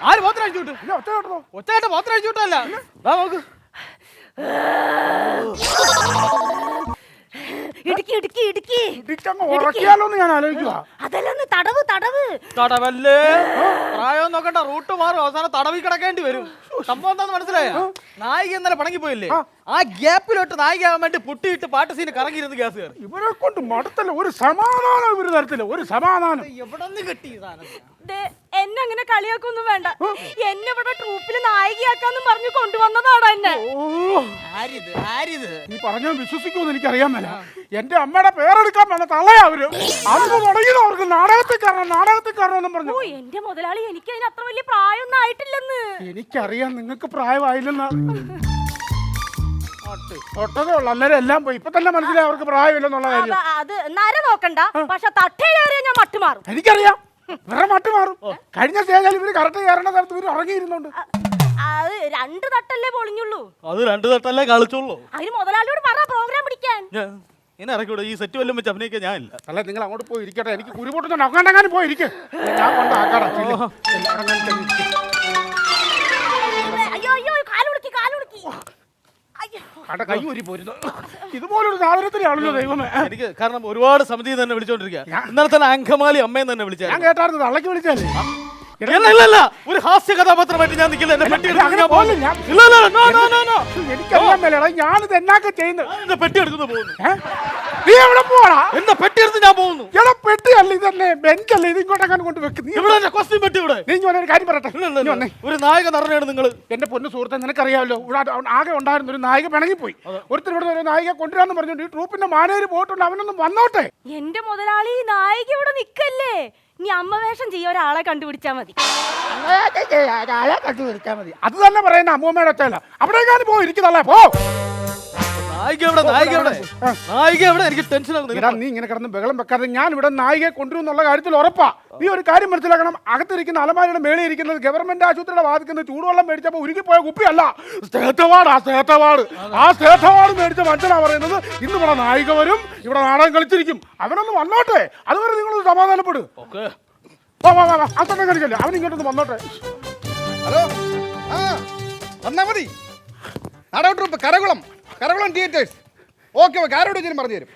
ആര് പോത്തിന് അഴിച്ചു വിട്ടു? ഒറ്റയായിട്ട് പോത്തിന് അഴിച്ചു വിട്ടല്ല. നോക്ക് തടവല്ലേ. പ്രായം നോക്കണ്ട, റൂട്ട് മാറും, അവസാനം തടവി കിടക്കേണ്ടി വരും. സംഭവം എന്താന്ന് മനസ്സിലായോ? നായിക ഇന്നലെ പണങ്ങി പോയില്ലേ, ആ ഗ്യാപ്പിലോട്ട് നായികയാവാൻ വേണ്ടി പൊട്ടിയിട്ട് പാട്ട് സീന് കറങ്ങിയിരുന്ന് ഗ്യാസ് കയറി. ഇവരെ കൊണ്ട് മടത്തല്ല, ഒരു സമാധാനം ഇവര് തരത്തില്ല, ഒരു സമാധാനം. എവിടെ നിന്ന് കിട്ടി എന്നെ അങ്ങനെ കളിയാക്കൊന്നും വേണ്ട. എന്നെ ഇവിടെ ട്രൂപ്പിൽ നായികയാക്കാന്നും പറഞ്ഞു കൊണ്ടുവന്നതാടാ എന്നെ. നീ പറഞ്ഞാൽ വിശ്വസിക്കുമെന്ന് എനിക്കറിയാൻ മേല. എന്റെ അമ്മയുടെ പേരെടുക്കാൻ വേണ്ട തള്ളയാ അവര്. അന്ന് തുടങ്ങിയത് അവർക്ക് നാടകത്തിൽ കയറണം പറഞ്ഞു. എന്റെ മുതലാളി, എനിക്ക് അതിന് അത്ര വലിയ പ്രായമൊന്നും ആയിട്ടില്ലെന്ന്. എനിക്കറിയാം, നിങ്ങൾക്ക് പ്രായമായില്ലെന്ന്. തൊട്ടതേ ഉള്ളു, അന്നേരം എല്ലാം പോയി. ഇപ്പൊ തന്നെ മനസ്സിലായി അവർക്ക് പ്രായമില്ലെന്നുള്ള കാര്യം. അത് നര നോക്കണ്ട, പക്ഷെ തട്ടേറിയ ഞാൻ മട്ടുമാറും. എനിക്കറിയാം, വേറെ മട്ട് മാറും. കഴിഞ്ഞ സ്റ്റേജിൽ ഇവര് കറക്റ്റ് കയറേണ്ട സ്ഥലത്ത് ഇവര് ഇറങ്ങിയിരുന്നുണ്ട്. അത് 2 തട്ടല്ലേ പൊളിഞ്ഞുള്ളൂ. അത് 2 തട്ടല്ലേ കളിച്ചുള്ളൂ. അതിന് മുതലാളിയോട് പറ പ്രോഗ്രാം പിടിക്കാൻ. എന്നെ ഇറക്കിവിടെ ഈ സെറ്റ് വല്ലതും വെച്ച് അഭിനയിക്കാൻ ഞാനില്ല. അല്ല, നിങ്ങൾ അങ്ങോട്ട് പോയി ഇരിക്കട്ടെ. എനിക്ക് കുരുപൊട്ടുന്നുണ്ട്, അങ്ങനെങ്ങാനും പോയി ഇരിക്കും. ഞാൻ കൊണ്ടാക്കാടാ. അയ്യോ അയ്യോ, കാലുടുക്കി കൈ ഊരി പോരുന്നു. ഇതുപോലൊരു സാധനത്തിലാണല്ലോ ദൈവമേ. എനിക്ക് കാരണം ഒരുപാട് സമിതി തന്നെ വിളിച്ചോണ്ടിരിക്കുക. ഇന്നലെ തന്നെ അങ്കമാലി അമ്മയെ തന്നെ വിളിച്ചാൽ ഞാൻ കേട്ടായിരുന്നു. തള്ളക്ക് വിളിച്ചാലേ ഒരു ഹാസ്യ കഥാപാത്രമായിട്ട് ഞാൻ നിൽക്കില്ല. എനിക്കറിയാൻ മേലടാ, ഞാനിത് എന്നാക്കെ ചെയ്യുന്നത്. എന്റെ പെട്ടി എടുക്കുന്നു പോകുന്നു. നീ എവിടെ പോവാ? എന്റെ പെട്ടി എടുത്ത് ഞാൻ പോകുന്നു. എടാ, പെട്ടിയല്ല ഇതന്നെ, ബെഞ്ചല്ലേ, ഇത് ഇങ്ങോട്ടെങ്ങനെ കൊണ്ട് വെക്കുന്നു. പെട്ടി ഇവിടെ. നീ ഒരു കാര്യം പറയട്ടെ. ഒരു നായിക നടനാണ് നിങ്ങൾ. എന്റെ പൊന്നു സുഹൃത്തെ, നിനക്കറിയാമല്ലോ, ഇവിടെ ആകെ ഉണ്ടായിരുന്ന ഒരു നായിക പിണങ്ങിപ്പോയി. ഒരുത്തർ ഇവിടെ ഒരു നായിക കൊണ്ടുവരാന്ന് പറഞ്ഞോണ്ട് ഈ ട്രൂപ്പിന്റെ മാനേജർ പോയിട്ടുണ്ട്. അവനൊന്നും വന്നോട്ടെ. എന്റെ മുതലാളി, നായിക ഇവിടെ നിക്കല്ലേ. നീ അമ്മ വേഷം ചെയ്യ ഒരാളെ കണ്ടുപിടിച്ചാ മതി. അത് തന്നെ പറയുന്ന അമ്മൂമ്മയുടെ ഒറ്റയല്ല. അവിടേക്കാണ് പോയി ഇരിക്കുന്നല്ലേ. പോ. എനിക്ക് ടെൻഷൻ ആവുന്നു. നീ ഇങ്ങനെ കിടന്ന് ബഹളം വെക്കാതെ ഞാൻ ഇവിടെ നായികയെ കൊണ്ടുവരുന്നുള്ള കാര്യത്തിൽ ഉറപ്പാ. നീ ഒരു കാര്യം മനസ്സിലാക്കണം, അകത്തിരിക്കുന്ന അലമാരിയുടെ മേളിൽ ഇരിക്കുന്നത് ഗവൺമെന്റ് ആശുപത്രിയുടെ വാദിക്കുന്ന ചൂടുവെള്ളം മേടിച്ചപ്പോൾ ഉരുകിപ്പോയ കുപ്പിയല്ല, സ്റ്റേറ്റ് അവാർഡ്. ആ സ്റ്റേറ്റ് അവാർഡ് മേടിച്ച മനുഷ്യനാ പറയുന്നത് ഇന്ന് ഇവിടെ നായിക വരും, ഇവിടെ നാടകം കളിച്ചിരിക്കും. അവനൊന്ന് വന്നോട്ടെ, അതുവരെ നിങ്ങളൊന്ന് സമാധാനപ്പെടും. കളിക്കല്ലേ, അവൻ ഇങ്ങോട്ടൊന്ന് വന്നോട്ടെ. ഹലോ, വന്നാ മതി. നാടക ട്രൂപ്പ് കരകുളം തിയേറ്റേഴ്സ്. ഓക്കെ, ആരോട് വെച്ചാലും പറഞ്ഞു തരും.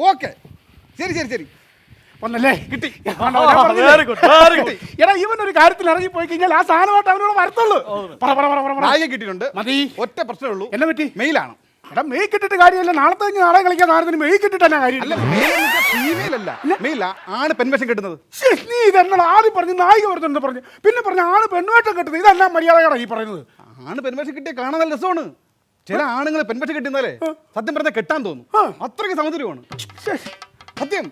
ഓക്കെ, ശരി വന്നല്ലേ, കിട്ടി. എടാ, ഇവനൊരു കാര്യത്തിൽ ഇറങ്ങി പോയി കഴിഞ്ഞാൽ ആ സാധനമായിട്ട് അവനോട് വരത്തുള്ളൂ. നായിക കിട്ടിയിട്ടുണ്ട്. മതി. ഒറ്റ പ്രശ്നമേ ഉള്ളൂ. എന്നെ പറ്റി? മെയിലാണ്. എടാ, മെയ് കിട്ടിട്ട് കാര്യമല്ല. നാളത്തെ നാടകം കളിക്കാൻ താരത്തിന് മെയ് കിട്ടിട്ട് തന്നെ കാര്യമില്ല. ഫീമെയിലല്ല, മെയിലാ. ആണ് പെൺവേഷം കിട്ടുന്നത്. നീ ഇതെന്നോട് ആദ്യം പറഞ്ഞു നായിക വരുന്നുണ്ട് പറഞ്ഞു, പിന്നെ പറഞ്ഞു ആണ് പെൺവേഷം കിട്ടുന്നത്. ഇതെല്ലാം മര്യാദകളാണ് ഈ പറയുന്നത്. ആണ് പെൺവേഷം കിട്ടിയ കാണാൻ നല്ല രസമാണ്. ചില ആണുങ്ങൾ പെൺവേഷം കിട്ടുന്നാലേ സത്യം പറഞ്ഞാൽ കെട്ടാൻ തോന്നും. അത്രയ്ക്ക് സൗന്ദര്യമാണ് സത്യം.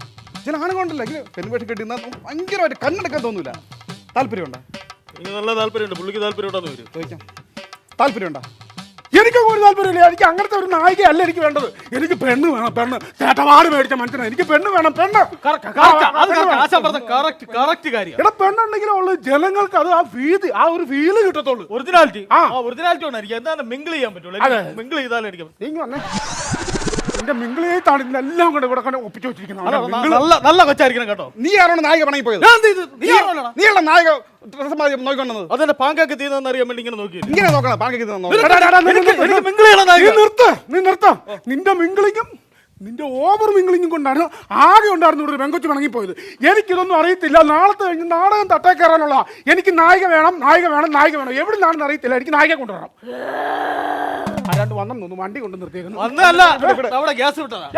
ചില ആണുങ്ങളുണ്ടല്ലോ ഇങ്ങനെ പെൺവേഷം കിട്ടുന്ന ഭയങ്കരമായിട്ട് കണ്ണെടുക്കാൻ തോന്നൂല. താല്പര്യമുണ്ടോ? എനിക്ക് നല്ല താല്പര്യമുണ്ട്. പുള്ളിക്ക് താല്പര്യമുണ്ടോന്ന് വരും ചോദിക്കാം. താല്പര്യമുണ്ടോ? എനിക്കൊക്കെ ഒരു താല്പര്യമില്ല. എനിക്ക് അങ്ങനത്തെ ഒരു നായിക അല്ല എനിക്ക് വേണ്ടത്. എനിക്ക് പെണ്ണ് വേണം, പെണ്ണ്. ചേട്ടവാട് മേടിച്ച മനുഷ്യനാണ്. എനിക്ക് പെണ്ണ് വേണം, പെണ്ണ്. എടാ, പെണ്ണുണ്ടെങ്കിലും ഉള്ളു ജനങ്ങൾക്ക് അത് ആ ഒരു ഫീല് കിട്ടത്തുള്ളൂ. ഒറിജിനാലിറ്റി എന്താണ് മിങ്കിൾ ചെയ്യാൻ പറ്റുള്ളൂ. മിങ്കിൾ ചെയ്താലും എനിക്ക് നീ വന്നേ. എന്റെ മിങ്കിളേത്താണ് ഇതിനെല്ലാം കൂടെ ഇവിടെ കൊണ്ട് ഒപ്പിച്ചു വെച്ചിരിക്കുന്നത്. നല്ല കൊച്ചായിരിക്കണം കേട്ടോ. നീ ആരാണ് നായിക പണങ്ങി പോയത്? നീയുള്ള നായിക നോക്കിക്കൊണ്ടത്. അതെന്റെ പാങ്കാക്ക് തീർന്നെന്ന് അറിയാൻ വേണ്ടി ഇങ്ങനെ നോക്കി. ഇങ്ങനെ നോക്കണം പാങ്കാക്ക് തീർന്നോ. നീ നിർത്ത. നിന്റെ മിങ്കിളിങ്ങും നിന്റെ ഓവർ മിങ്കിളിങ്ങും കൊണ്ടാണ് ആകെ ഉണ്ടായിരുന്നു ഇവിടെ ഒരു പെങ്കൊച്ചു പിണങ്ങിപ്പോയത്. എനിക്കിതൊന്നും അറിയത്തില്ല. നാളത്തെ കഴിഞ്ഞ് നാടകം തട്ടേ കയറാനുള്ള എനിക്ക് നായിക വേണം. എവിടെ നിന്നാണെന്ന് അറിയത്തില്ല. എനിക്ക് നായിക കൊണ്ടുവരണം. ആരാണ്ട് വന്നു വണ്ടി കൊണ്ട് നിർത്തിയേക്കുന്നു.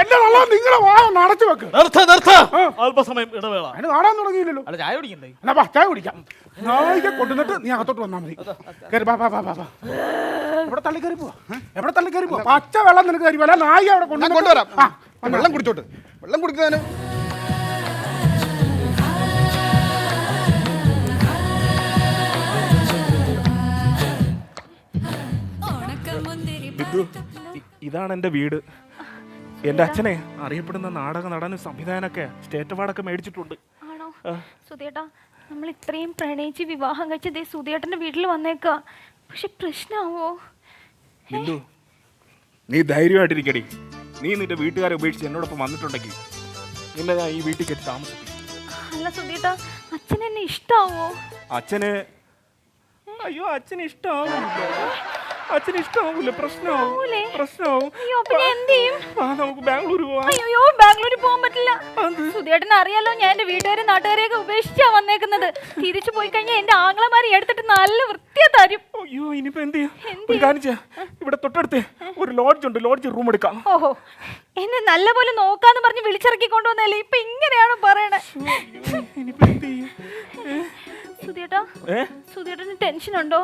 എന്റെ വെള്ളം നിങ്ങളെ നടച്ചു വെക്ക്. അല്പസമയം ഇടവേള. അതിന് നാടാൻ തുടങ്ങിയില്ലല്ലോ. ചായ കുടിക്കണ്ടേ? എന്നാ ചായ കുടിക്കാം. നായിക കൊണ്ടുവന്നിട്ട് നീ അകത്തോട്ട് വന്നാൽ മതി. എവിടെ തള്ളി കയറി പോവാ? പച്ച വെള്ളം നിനക്ക് കയറി പോലെ നായിക അവിടെ കൊണ്ടുവരാം. വെള്ളം കുടിച്ചോട്ട്. വെള്ളം കുടിക്കുന്നതിന് ഇതാണ് എൻ്റെ വീട്. എൻ്റെ അച്ഛനെ അറിയപ്പെടുന്ന നാടക നടനും സംവിധാനമൊക്കെ സ്റ്റേറ്റ് അവാർഡൊക്കെ മേടിച്ചിട്ടുണ്ട്. ആണോ സുധിയേട്ടാ? നമ്മൾ ഇത്രയും പ്രണയിച്ച് വിവാഹം കഴിച്ചത് സുധിയേട്ടൻ്റെ വീട്ടിൽ വന്നേക്കാ. പക്ഷെ പ്രശ്നമാവോ? ബിന്ദു, നീ ധൈര്യമായിട്ടിരിക്കടി. നീ നിന്റെ വീട്ടുകാരെ ഉപേക്ഷിച്ച് എന്നോടൊപ്പം വന്നിട്ടുണ്ടെങ്കിൽ നിന്നെ ഞാൻ ഈ വീട്ടിൽ കെട്ടി താമസിപ്പിക്കും. അല്ല സുധിയേട്ടാ, അച്ഛൻ എന്നെ ഇഷ്ടാവോ? അച്ഛന് അയ്യോ അച്ഛന് ഇഷ്ടമാവില്ല, അച്ഛന് ഇഷ്ടമാവില്ല, പ്രശ്നമാവും, ആവൂലേ? പ്രശ്നമാവും. അയ്യോ പിന്നെ എന്ത് ചെയ്യും? ആ നമുക്ക് ബാംഗ്ലൂർ പോവാം. അയ്യോ ബാംഗ്ലൂരിൽ പോകാൻ പറ്റില്ല. സുധിയേട്ടന് അറിയാലോ ഞാൻ എന്റെ വീട്ടുകാരെ നാട്ടുകാരെയൊക്കെ ഉപേക്ഷിച്ചാ വന്നേക്കുന്നത്. തിരിച്ചു പോയി കഴിഞ്ഞാൽ എന്റെ ആങ്ങളമാരെ എടുത്തിട്ട് നല്ല വൃത്തിയാ തരും. അയ്യോ ഇനിയിപ്പോ എന്ത് ചെയ്യും? ഒരു കാര്യം ചെയ്യാം, ഇവിടെ തൊട്ടടുത്ത് ഒരു ലോഡ്ജ് ഉണ്ട്, ലോഡ്ജ് റൂം എടുക്കാം. ഓഹോ എന്നെ നല്ലപോലെ നോക്കാന്ന് പറഞ്ഞ് വിളിച്ചിറക്കി കൊണ്ടുവന്നല്ലേ ഇപ്പൊ ഇങ്ങനെയാണ് പറയണേ. ഇനിയിപ്പോ എന്ത് ചെയ്യും? സുധിയേട്ടാ, സുധിയേട്ടന് ടെൻഷൻ ഉണ്ടോ?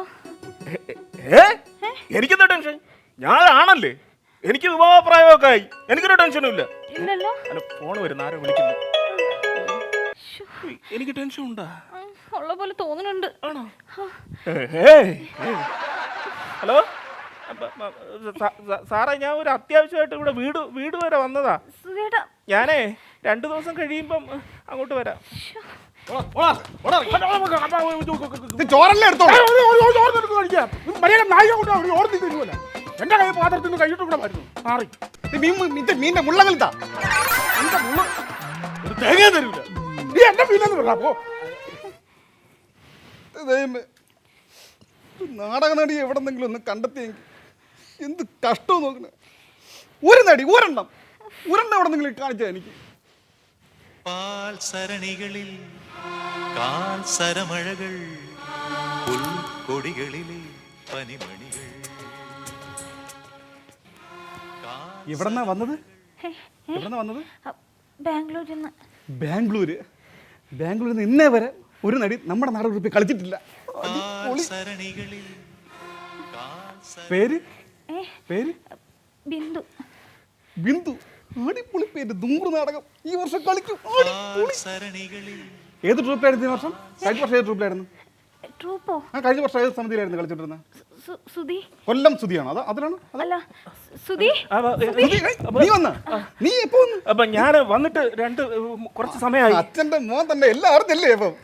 എനിക്കെന്താ ടെൻഷൻ? ഞാൻ ആണല്ലേ, എനിക്ക് വിവാഹപ്രായമൊക്കെ ആയി, എനിക്കൊരു ടെൻഷനും ഇല്ല. ഇല്ലല്ലോ. അല്ല ഫോൺ വരുന്ന ആരോ വിളിക്കുന്നു. എനിക്ക് ടെൻഷൻ ഉണ്ടാ? ഉള്ള പോലെ തോന്നുന്നുണ്ട്. ആണോ? ഹലോ സാറേ, ഞാൻ ഒരു അത്യാവശ്യമായിട്ട് ഇവിടെ വീട് വരെ വന്നതാ. സുധിയേട്ടാ ഞാനേ 2 ദിവസം കഴിയുമ്പം അങ്ങോട്ട് വരാം. ചോറല്ലേ എടുത്തോ. നായിക കൊണ്ട് അവിടെ ഓർത്തി തരുമല്ല. എന്റെ കൈ പാത്രത്തിൽ നിന്ന് കൈയിട്ട് കൂടെ വരുന്നു മാറി. മീന്റെ മുള്ളങ്ങളിട്ടാ എന്റെ മുള്ള ഒരു തേങ്ങ തരൂല. നീ എന്റെ മീനെന്ന് പറയാ. അപ്പോ നാടക നടി എവിടെന്നെങ്കിലും ഒന്ന് കണ്ടെത്തിയെങ്കിൽ എന്ത് കഷ്ടവും നോക്കണേ. ഒരു നടി ഒരെണ്ണം എവിടെന്നെങ്കിലും കാണിച്ചാ എനിക്ക്. പാൽ സരണികളിൽ കാൽ സരമഴകൾ പുൽക്കൊടികളിലെ പനിമണികൾ. എവിടെന്നാ വന്നത്? എവിടെന്നാ വന്നത്? ബാംഗ്ലൂരിൽ നിന്ന്. ബാംഗ്ലൂരിൽ നിന്ന് ഇന്നേ വരെ ഒരു നടി നമ്മുടെ നാടകത്തിൽ കളിച്ചിട്ടില്ല. സരണികളിൽ പേര് പേര് ബിന്ദു. ബിന്ദു. അടിപൊളി പേര്. 100 നാടകം ഈ വർഷം കളിക്കും. സരണികളിൽ ഏത് ട്രൂപ്പിലായിരുന്നു ഈ വർഷം? കഴിഞ്ഞ വർഷം ഏത് ട്രൂപ്പിലായിരുന്നു? ട്രൂപ്പോ? കഴിഞ്ഞ വർഷം ഏത് സമിതിയിലായിരുന്നു കളിച്ചിട്ടിരുന്നത്? സുധി. കൊല്ലം സുധിയാണോ? അതിലാണ് അല്ല സുധി. നീ വന്ന നീ എപ്പോ വന്നു? അപ്പൊ ഞാൻ വന്നിട്ട് കുറച്ച് സമയമായി. അച്ഛന്റെ മോൻ തന്നെ എല്ലാം അറിഞ്ഞല്ലേ? അപ്പം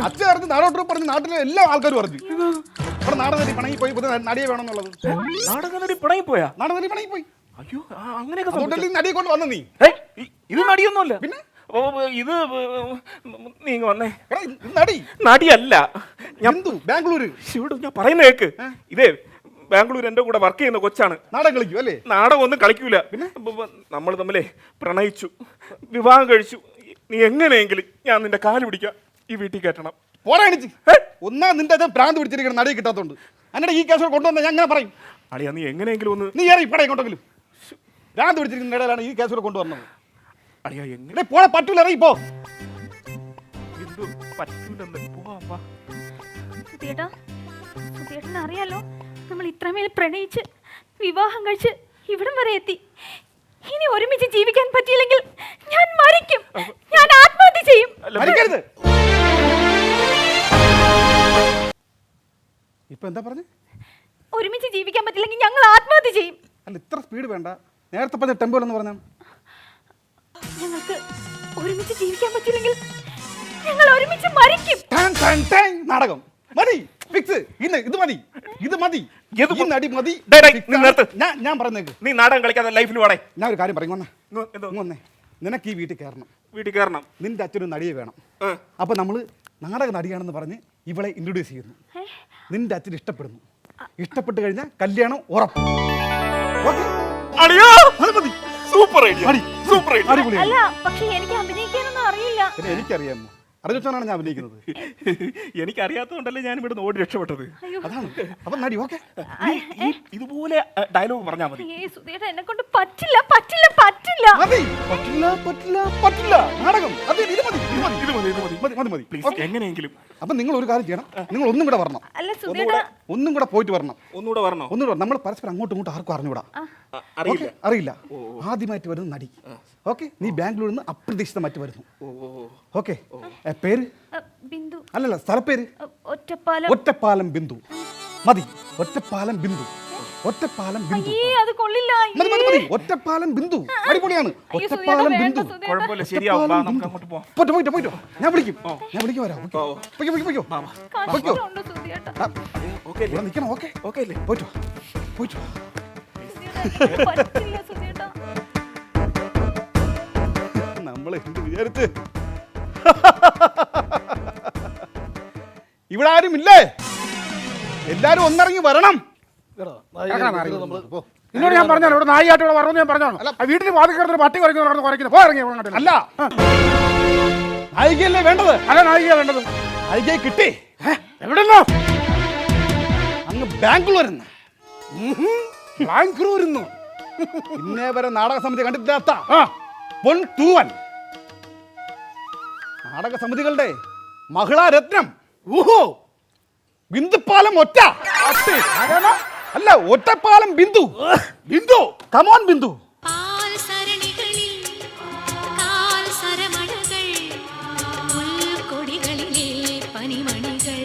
അച്ഛൻ അറിഞ്ഞ് നാടക ട്രൂപ്പ് പറഞ്ഞ് നാട്ടിലെ എല്ലാ ആൾക്കാരും അറിഞ്ഞു. ഇവിടെ നാടകനടി പണങ്ങി പോയി, പുതിയ നടിയെ വേണമെന്നുള്ളത്. നാടകനടി പണങ്ങിപ്പോയാ? നാടകനടി പണങ്ങി പോയി. അയ്യോ അങ്ങനെയൊക്കെ അതുകൊണ്ടല്ലേ നടിയെ കൊണ്ട് വന്ന നീ. ഇത് നടിയൊന്നുമല്ല. പിന്നെ ഇത് നീ ഇങ്ങ് വന്നേ. നടി നടിയല്ല ഞാൻ. ബാംഗ്ലൂര്. ഞാൻ പറയുന്ന കേക്ക്. ഇതേ ബാംഗ്ലൂർ എന്റെ കൂടെ വർക്ക് ചെയ്യുന്ന കൊച്ചാണ്. നാടകം കളിക്കും അല്ലേ? നാടകം ഒന്നും കളിക്കൂല. പിന്നെ നമ്മൾ തമ്മിലേ പ്രണയിച്ചു, വിവാഹം കഴിച്ചു. നീ എങ്ങനെയെങ്കിലും ഞാൻ നിന്റെ കാല് പിടിക്കാം, ഈ വീട്ടിൽ കയറ്റണം. പോരാണിച്ച് ഒന്നാ നിന്റെ അച്ഛൻ ഭ്രാന്ത് പിടിച്ചിരിക്കണം നടിയെ കിട്ടാത്തോണ്ട്. അങ്ങനെ ഈ കേസ് കൊണ്ടുവന്ന ഞാൻ അങ്ങനെ പറയും. അളിയാ നീ എങ്ങനെയെങ്കിലും ഒന്ന് നീ ഏറെ ഇപ്പടെ ഇങ്ങോട്ടെങ്കിലും. ഭ്രാന്ത് പിടിച്ചിരിക്കുന്ന ഇടയിലാണ് ഈ കേസ് കൊണ്ടുവന്നത്. അളിയാ എങ്ങനെ പോടെ പറ്റൂല. ഇപ്പോ സുധിയേട്ടാ, സുധിയേട്ടന് അറിയാലോ നമ്മൾ ഇത്രമേൽ പ്രണയിച്ച് വിവാഹം കഴിച്ച് ഇവിടം വരെ എത്തി. ഇനി ഒരുമിച്ച് ജീവിക്കാൻ പറ്റിയില്ലെങ്കിൽ ഞാൻ മരിക്കും. ഞാൻ ആത്മഹത്യ ചെയ്യും. മരിക്കരുത്. ഇപ്പൊ എന്താ പറഞ്ഞു? ഒരുമിച്ച് ജീവിക്കാൻ പറ്റില്ലെങ്കിൽ ഞങ്ങൾ ആത്മഹത്യ ചെയ്യും. അല്ല ഇത്ര സ്പീഡ് വേണ്ട. നേരത്തെ പറഞ്ഞ ടെമ്പോ എന്ന് പറഞ്ഞാൽ ഞങ്ങൾക്ക് ഒരുമിച്ച് ജീവിക്കാൻ പറ്റില്ലെങ്കിൽ ഞങ്ങൾ ഒരുമിച്ച് മരിക്കും. നാടകം മതി. ഫിക്സ്. ഇത് മതി. ഇത് മതി. ഈ നടി മതി. ഞാൻ പറഞ്ഞേക്ക്. നീ നാടകം കളിക്കാതെ ലൈഫിൽ വേണേ. ഞാൻ ഒരു കാര്യം പറയും. വന്നേ. നിനക്ക് ഈ വീട്ടിൽ കയറണം. നിന്റെ അച്ഛനും നടിയെ വേണം. അപ്പൊ നമ്മള് നാടക നടിയാണെന്ന് പറഞ്ഞ് ഇവളെ ഇൻട്രൊഡ്യൂസ് ചെയ്യുന്നു. നിന്റെ അച്ഛൻ ഇഷ്ടപ്പെടുന്നു. ഇഷ്ടപ്പെട്ട് കഴിഞ്ഞാൽ കല്യാണം ഉറപ്പ്. Super idea. അല്ല പക്ഷെ എനിക്ക് അഭിനയിക്കാനൊന്നും അറിയില്ല. എനിക്കറിയാമോ? അറിഞ്ഞാണ് ഞാൻ അഭിനയിക്കുന്നത്. എനിക്കറിയാത്തതുകൊണ്ടല്ലേ ഞാൻ ഇവിടെ ഓടി രക്ഷപ്പെട്ടത്. അതാണ്. അപ്പൊ നടി ഓക്കെ. ഇതുപോലെ ഡയലോഗ് പറഞ്ഞാൽ മതി. സുധിയേട്ടാ എന്നെ കൊണ്ട് പറ്റില്ല പറ്റില്ല പറ്റില്ല. പറ്റില്ല. നാടകം മതി. എങ്ങനെയെങ്കിലും. അപ്പൊ നിങ്ങൾ ഒരു കാര്യം ചെയ്യണം. നിങ്ങൾ ഒന്നും കൂടെ വരണം. അല്ല സുധിയേട്ടാ ഒന്നും കൂടെ പോയിട്ട് വരണം. ഒന്നുകൂടെ വരണോ? നമ്മൾ പരസ്പരം അങ്ങോട്ടും ഇങ്ങോട്ടും ആർക്കും അറിഞ്ഞൂടാ. അറിയില്ല. ആദ്യമായിട്ട് വരുന്ന നടി. ഓക്കെ. നീ ബാംഗ്ലൂരിൽ നിന്ന് അപ്രതീക്ഷിതമായിട്ട് വരുന്നു. ഓക്കെ. പേര്? ബിന്ദു. അല്ലല്ല സ്ഥലപ്പേര്? ഒറ്റപ്പാലം ബിന്ദു. മതി. ഒറ്റപ്പാലം ബിന്ദു. അത് കൊള്ളില്ല. മതി. ഒറ്റപ്പാലം ബിന്ദു അടിപൊളിയാണ്. ഒറ്റപ്പാലം ബിന്ദു. കുഴപ്പമില്ല, ശരിയാവും. നമുക്ക് അങ്ങോട്ട് പോവാം. പോയിട്ടോ. ഞാൻ വിളിക്കും വരാം. പൊയ്ക്കോ. ഇവിടെ നിൽക്കണം. ഓക്കെ അല്ലേ? പോയിട്ടോ. പറ്റില്ല സുധിയേട്ടാ. നമ്മൾ എന്ത് വിചാരിച്ച് ഇവിടെ ആരും ഇല്ലേ? എല്ലാരും ഒന്നിറങ്ങി വരണം. നിന്നോട് ഞാൻ പറഞ്ഞാലോ ഇവിടെ നായിയായിട്ട് ഇവിടെ പറഞ്ഞു ഞാൻ പറഞ്ഞാണോ? ആ വീട്ടിൽ വാതിൽ കിടന്നിട്ട് പട്ടി കുറയ്ക്കുന്ന കുറയ്ക്കുന്നത് പോ ഇറങ്ങി അല്ല, നായികയല്ലേ വേണ്ടത്? അല്ല നായിക വേണ്ടത്. നായികയെ കിട്ടി. എവിടെന്നോ? അങ്ങ് ബാംഗ്ലൂരിൽ ബാംഗ്ലൂരിന്ന് ഇന്നേ വരെ നാടക സമിതി കണ്ടിട്ടില്ലാത്ത പൊൻ തൂവൻ നാടക സമിതികളുടെ മഹിളാ രത്നം. ഊഹോ ബിന്ദുപ്പാലം ഒറ്റ അല്ല, ഒറ്റപ്പാലം ബിന്ദു. ബിന്ദു കമോൺ ബിന്ദു. പാൽ സരണികളിൽ കാൽ സരമഴകൾ പുൽക്കൊടികളിലെ പനിമണികൾ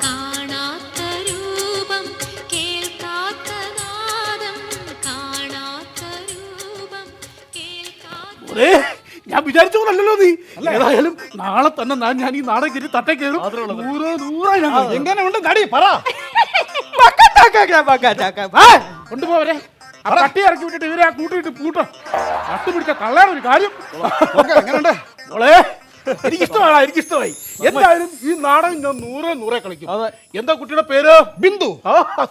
കാണാത്ത രൂപം കേൾക്കാത്ത നാദം കാണാത്ത രൂപം കേൾക്കാത്ത ഞാൻ വിചാരിച്ച പോലല്ലോ നീ. ഏതായാലും നാളെ തന്നെ ഞാൻ ഈ നാടകം കയറി തട്ടേ കയറും. എങ്ങനെയുണ്ട് നടി പറ. കൊണ്ടുപോവരെ ആ പട്ടി ഇറക്കി വിട്ടിട്ട് ഇവരെ ആ കൂട്ടിയിട്ട് പൂട്ടോ പട്ട് പിടിച്ച കള്ളാണ് ഒരു കാര്യം. എങ്ങനെയുണ്ട് മോളെ? എനിക്കിഷ്ടമായി. എന്തായാലും ഈ നാടകം ഞാൻ 100 കളിക്കും. എന്താ കുട്ടിയുടെ പേര്? ബിന്ദു.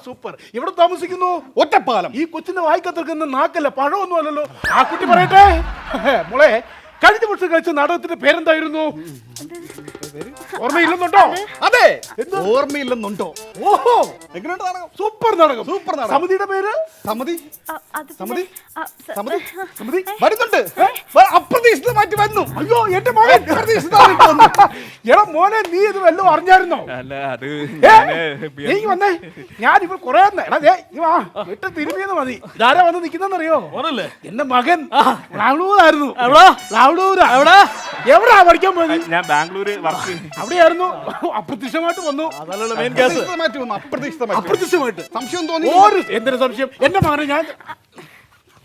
സൂപ്പർ. എവിടെ താമസിക്കുന്നു? ഒറ്റപ്പാലം. ഈ കൊച്ചിന്റെ വായിക്കത്തിരിക്കുന്ന നാക്കല്ല, പഴമൊന്നും അല്ലല്ലോ. ആ കുട്ടി പറയട്ടെ. മോളെ, കഴിഞ്ഞ വർഷം കളിച്ച നാടകത്തിന്റെ പേരെന്തായിരുന്നു? ഓർമ്മയില്ലെന്നുണ്ടോ? അതെ, ഓർമ്മയില്ലെന്നുണ്ടോ? ഓഹോ, എങ്ങനെയുണ്ട് നാടകം? സൂപ്പർ നാടകം. സൂപ്പർ നാടകം. സമിതിയുടെ പേര്? സമിതി. സമിതി. സമിതി. സമിതി വരുന്നുണ്ട്. അപ്രതീക്ഷിതമായിട്ട് വരുന്നു. അയ്യോ എന്റെ മകൻ. എടാ മോനെ, നീ ഇത് വല്ലതും അറിഞ്ഞായിരുന്നോ? അല്ല അത് നീ വന്നേ. ഞാൻ ഇവർ കൊറേ വിട്ട് തിരുമിയെന്ന് മതി. ഇതാരാ വന്ന് നിൽക്കുന്നറിയോ? എന്റെ മകൻ ലാവ്ഡൂരായിരുന്നു. എവിടാ പഠിക്കാൻ പോയത്? ഞാൻ ബാംഗ്ലൂര് വർക്ക്. അവിടെയായിരുന്നു. അപ്രത്യക്ഷമായിട്ട് വന്നു. അപ്രത്യക്ഷമായിട്ട് സംശയം തോന്നി. എന്തൊരു സംശയം? എന്റെ മകനെ ഞാൻ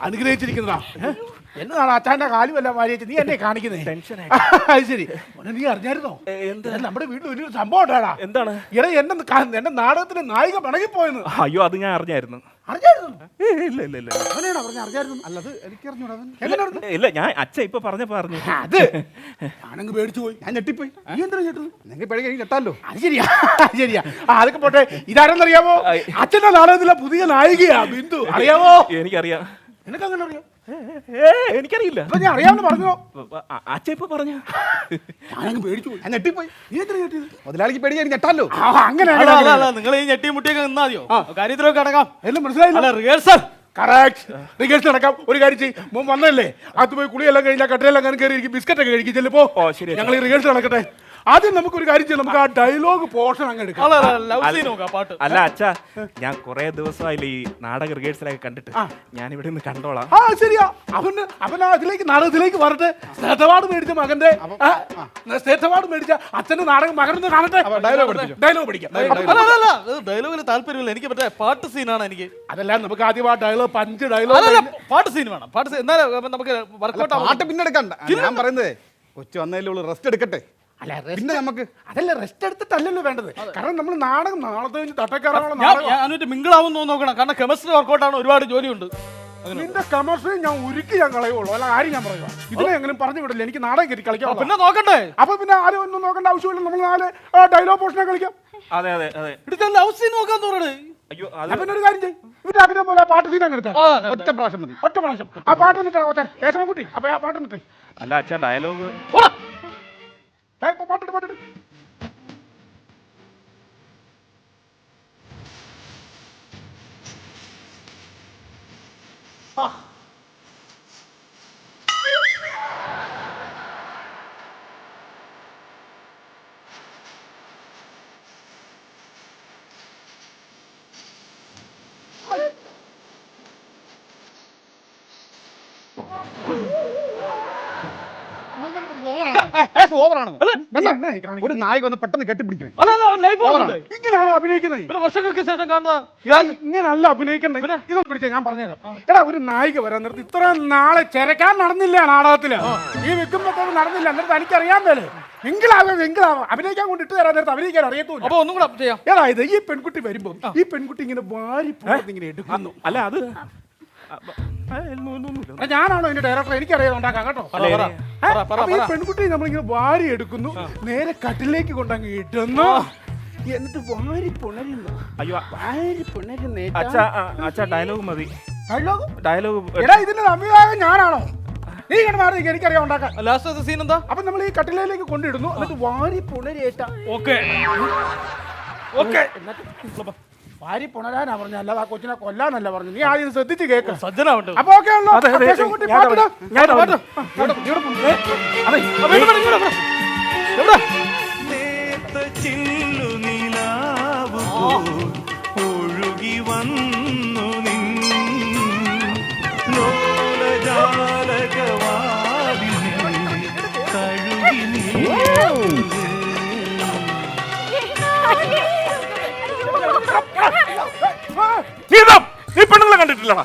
അനുഗ്രഹിച്ചിരിക്കുന്നതാ. എന്നതാണ് അച്ഛൻ്റെ കാലുമല്ല മാരിയച്ച് നീ എന്നെ കാണിക്കുന്നേ? അത് ശരി. നീ അറിഞ്ഞായിരുന്നോ? നമ്മുടെ വീട്ടിൽ വലിയൊരു സംഭവം ഉണ്ടാടാ. എന്താണ്? എടാ എന്റെ നാടകത്തിന്റെ നായിക പിണങ്ങിപ്പോയെന്ന്. അയ്യോ, അത് ഞാൻ അറിഞ്ഞായിരുന്നു. ഇല്ല, ഞാൻ അച്ഛൻ ഇപ്പൊ പറഞ്ഞു അത് ഞാനങ്ങ് പേടിച്ചു പോയി. ഞാൻ ഞെട്ടിപ്പോയി. നീ എന്തിനാ ഞെട്ടത്? നിങ്ങൾക്ക് ഞെട്ടാലോ? അത് ശരിയാ. അതൊക്കെ പോട്ടെ. ഇതാരെന്നറിയാമോ? അച്ഛന്റെ നാടകത്തിലെ പുതിയ നായികയാ ബിന്ദു. അറിയാമോ? എനിക്കറിയാം. നിനക്ക് അങ്ങനെ അറിയാം? എനിക്കറിയില്ല. ഞാൻ അറിയാമെന്ന് പറഞ്ഞോ? അച്ഛൻ ഇപ്പൊ പറഞ്ഞു. ഞാനങ്ങ് പേടിച്ചു പോയി. ഞാൻ ഞെട്ടിപ്പോയി. നീ എന്തിനാ ഞെട്ടിയത്? മുതലാളിക്ക് പേടിക്കാൻ ഞെട്ടാലോ? അങ്ങനെ നിങ്ങൾ ഈ ഞെട്ടിയും മുട്ടിയൊക്കെ നിന്നാ മതിയോ? കാര്യത്തിലൊക്കെ അടക്കാം. എല്ലാം മനസ്സിലായില്ല. റിഹേഴ്സൽ റിഹേഴ്സൽ നടക്കാം. ഒരു കാര്യം ചെയ്യും, മോൻ വന്നല്ലേ, അത് പോയി കുളിയെല്ലാം കഴിഞ്ഞാൽ കട്ടയെല്ലാം കയറി ബിസ്ക്കറ്റ് ഒക്കെ കഴിക്കും. ചെല്ലിപ്പോ ഞങ്ങൾ ഈ റിഹേഴ്സൽ നടക്കട്ടെ. ആദ്യം നമുക്കൊരു കാര്യം ചെയ്യാം, നമുക്ക് ആ ഡയലോഗ് പോർഷൻ അങ്ങ് എടുക്കാം. പാട്ട്. അല്ല അച്ഛാ, ഞാൻ കുറെ ദിവസമായില്ലേ ഈ നാടക റിഹേഴ്സലൊക്കെ കണ്ടിട്ട്. ഞാൻ ഇവിടെ നിന്ന് കണ്ടോളാം. ശരിയാ. അവൻ അതിലേക്ക് നാടകത്തിലേക്ക് വരട്ടെ. സ്റ്റേറ്റ് അവാർഡ് മേടിച്ച മകന്റെ സ്റ്റേറ്റ് അവാർഡ് മേടിച്ച അച്ഛന്റെ നാടകം മകനൊന്ന് കാണട്ടെ. ഡയലോഗ് പഠിക്കാം. ഡയലോഗിൽ താല്പര്യമില്ല. എനിക്ക് മറ്റേ പാട്ട് സീനാണ് എനിക്ക്. അതല്ല, നമുക്ക് ആദ്യം ആ ഡയലോഗ് 5 ഡയലോഗ് പാട്ട് സീൻ വേണം. പാട്ട് സീൻ എന്നാലും നമുക്ക് വർക്കൗട്ട് ആവും. പാട്ട് പിന്നെ എടുക്കണ്ട. ഞാൻ പറയുന്നത് കൊച്ചു വന്നതിലുള്ള റെസ്റ്റ് എടുക്കട്ടെ. പിന്നെ നമുക്ക് അതല്ല, റെസ്റ്റ് എടുത്തിട്ടല്ലല്ലോ വേണ്ടത്. കാരണം നമ്മൾ നാടകം നാളത്തെ തട്ടക്കാരാണോ ഞാൻ മിങ്കിളാവും നോക്കണം. കാരണം കെമിസ്ട്രി വർക്കൗട്ടാണ്, ഒരുപാട് ജോലിയുണ്ട്. നിന്റെ കമേഴ്സ് ഞാൻ ഉരുക്കി ഞാൻ കളയുള്ളൂ. അല്ല കാര്യം ഞാൻ പറയുക, ഇതിനെ എങ്ങനെ പറഞ്ഞു വിടില്ല. എനിക്ക് നാടകം കയറി കളിക്കാം. പിന്നെ നോക്കണ്ടേ? അപ്പൊ പിന്നെ ആരും ഒന്നും നോക്കേണ്ട ആവശ്യമില്ല. നമ്മൾ 4 ഡയലോഗ് പോർഷനെ കളിക്കാം. അതെ അതെ അതെ. എടുത്ത ലവ് സീൻ നോക്കാൻ തോന്നണേ. അയ്യോ, പിന്നെ ഒരു കാര്യം ചെയ്യും, ഇവരുടെ അഭിനയം പോലെ പാട്ട് സീൻ അങ്ങനെ എടുത്താൽ ഒറ്റ പ്രാവശ്യം മതി. ഒറ്റ പ്രാവശ്യം ആ പാട്ട് നിട്ടാ കുട്ടി. അപ്പൊ ആ പാട്ട് നിട്ടേ. അല്ല അച്ഛാ, ഡയലോഗ് പാട്ടിട്ട് ഓവറാണ്. ഒരു നായിക വന്ന് പെട്ടെന്ന് കെട്ടിപ്പിടിക്കണേ. ഇങ്ങനെയാണോ അഭിനയിക്കുന്നത്? വർഷങ്ങൾക്ക് ശേഷം കാണുന്ന ഇങ്ങനല്ല അഭിനയിക്കുന്നത്. ഇതൊന്നും പിടിച്ചാ ഞാൻ പറഞ്ഞുതരാം. എടാ, ഒരു നായിക വരാൻ നിർത്തി ഇത്ര നാളെ ചെരക്കാൻ നടന്നില്ല നാടകത്തില്. ഈ വെക്കുമ്പോഴത്തേക്ക് നടന്നില്ല. എന്നിട്ട് എനിക്കറിയാൻ മേലെ എങ്കിലാവാം അഭിനയിക്കാൻ കൊണ്ട് ഇട്ട് തരാൻ നേരത്തെ അഭിനയിക്കാൻ അറിയത്തില്ല. അപ്പൊ ഒന്നും കൂടെ ചെയ്യാം. ഏതായത് ഈ പെൺകുട്ടി വരുമ്പോ ഈ പെൺകുട്ടി ഇങ്ങനെ വാരി ഇങ്ങനെ എടുക്കുന്നു. അല്ല അത് ഞാനാണോ എന്റെ ഡയറക്ടർ? എനിക്കറിയാം ഉണ്ടാക്കാം കേട്ടോ. ഈ പെൺകുട്ടി നമ്മളിങ്ങനെ വാരി എടുക്കുന്നു, നേരെ കട്ടിലേക്ക് കൊണ്ടങ്ങ് ഇടുന്നു. എന്നിട്ട് വാരി പുണരുന്നു. അയ്യോ വാരി പുണരുന്നേ. അച്ഛാ ഡയലോഗ് മതി. ഡയലോഗ്? ഡയലോഗ് എടാ ഇതിന്റെ സംവിധായകൻ ഞാനാണോ? നീ ഇങ്ങനെ മാറി നിൽക്ക്, എനിക്കറിയാം ഉണ്ടാക്കാൻ. ലാസ്റ്റ് സീൻ എന്താ? അപ്പൊ നമ്മൾ ഈ കട്ടിലേക്ക് കൊണ്ടിടുന്നു, എന്നിട്ട് വാരി പുണരേറ്റ. Okay okay. എന്നിട്ട് വാരി പുണരാനാ പറഞ്ഞു, അല്ലാതെ ആ കൊച്ചിനെ കൊല്ലാനല്ല പറഞ്ഞു. നീ ആദ്യം ശ്രദ്ധിച്ച് കേൾക്കാം. സജ്ജനാവട്ടെ. അപ്പൊ ഓക്കെ ആണല്ലോ. അത്യാവശ്യം കൂട്ടി പാട്ടിടാം. ഒഴുകി വന്നു നിൻ ലോലജാലകവാതിൽ കഴുകി നീ നീ പെണ്ണുങ്ങളെ കണ്ടിട്ടില്ലടാ?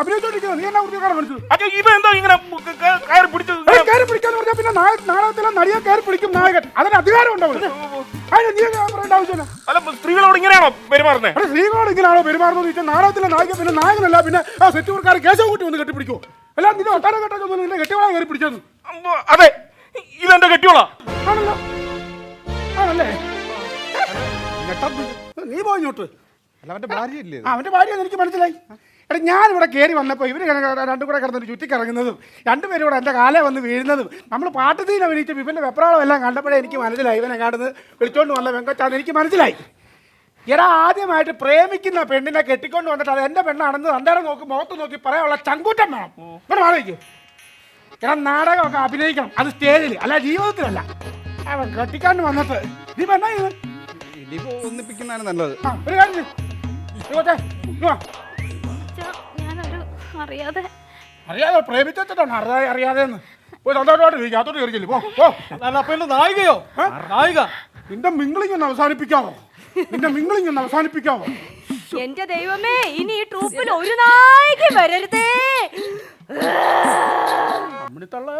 അഭിനയിച്ചോണ്ടിരിക്കുന്നത് നീ എന്നാ കുറിച്ച് കാണിച്ചത്? അച്ഛാ ഇതെന്താ ഇങ്ങനെ കയറി പിടിച്ചത്? കയറി പിടിക്കാന്ന് പറഞ്ഞാൽ പിന്നെ നാടകത്തിലെ നടിയെ കയറി പിടിക്കും നായകൻ. അതിന് അധികാരം ഉണ്ടാവില്ല. അതിന് നീ പറയേണ്ട ആവശ്യമില്ല. അല്ല സ്ത്രീകളോട് ഇങ്ങനെയാണോ പെരുമാറുന്നത്? അവിടെ സ്ത്രീകളോട് ഇങ്ങനെയാണോ പെരുമാറുന്നത് ചോദിച്ചാൽ നാടകത്തിലെ നായകൻ പിന്നെ നായകനല്ല, പിന്നെ ആ സെറ്റുകാർ കേശവ കൂട്ടി വന്ന് കെട്ടിപ്പിടിക്കുമോ? എല്ലാം നിന്റെ ഒട്ടാരം കെട്ടൊന്നും നിന്റെ കെട്ടിയോളാ കയറി പിടിച്ചത്. അതെ ഇതെന്റെ കെട്ടിയോളാ. ആണല്ലോ, ആണല്ലേ? നീ പോയിങ്ങോട്ട്. അല്ല അവന്റെ ഭാര്യ ഇല്ലേ? അവന്റെ ഭാര്യ എനിക്ക് മനസ്സിലായി. എടാ ഞാനിവിടെ കയറി വന്നപ്പോൾ ഇവർ രണ്ടും കൂടെ കിടന്നിട്ട് ചുറ്റിക്കിറങ്ങുന്നതും രണ്ടുപേരും കൂടെ എൻ്റെ കാലേ വന്ന് വീഴുന്നതും നമ്മൾ പാട്ടുതീനെ അഭിനയിച്ച വിപിൻ്റെ വെപ്രാളം എല്ലാം കണ്ടപ്പോഴേ എനിക്ക് മനസ്സിലായി ഇവനെ കാണുന്നത് വിളിച്ചോണ്ട് വന്ന വെങ്കച്ചാന്ന് എനിക്ക് മനസ്സിലായി. എടാ ആദ്യമായിട്ട് പ്രേമിക്കുന്ന പെണ്ണിനെ കെട്ടിക്കൊണ്ട് വന്നിട്ട് അത് എൻ്റെ പെണ്ണാണെന്ന് അന്തേരം നോക്കി മുഖത്ത് നോക്കി പറയാനുള്ള ചങ്കൂറ്റം വേണം. ഇവിടെ ആലോചിക്കും. എടാ നാടകമൊക്കെ അഭിനയിക്കണം, അത് സ്റ്റേജിൽ അല്ല ജീവിതത്തിലല്ല. അവൻ കെട്ടിക്കാണ്ട് വന്നിട്ട് നീ പെണ്ണാ ഇത് ഇനിയിപ്പോ ഒന്നിപ്പിക്കുന്നതാണ് നല്ലത്. ഒരു കാര്യം ഞാനൊരു അറിയാതെ അറിയാതെ പ്രേമിച്ചിട്ടാണ് അറിയാതെ സന്തോഷമായിട്ട് യാത്തോട്ട് കയറിച്ചില്ല. പോ അപ്പൊ എന്റെ നായികയോ? നായിക നിന്റെ മിംഗ്ലിംഗ് ഒന്ന് അവസാനിപ്പിക്കാമോ? നിന്റെ മിംഗ്ലിംഗ് ഒന്ന് അവസാനിപ്പിക്കാമോ? എന്റെ ദൈവമേ, ഇനി ഈ ട്രൂപ്പിൽ ഒരു നായിക വരരുതേ. അമ്മിണിത്തള്ളേ.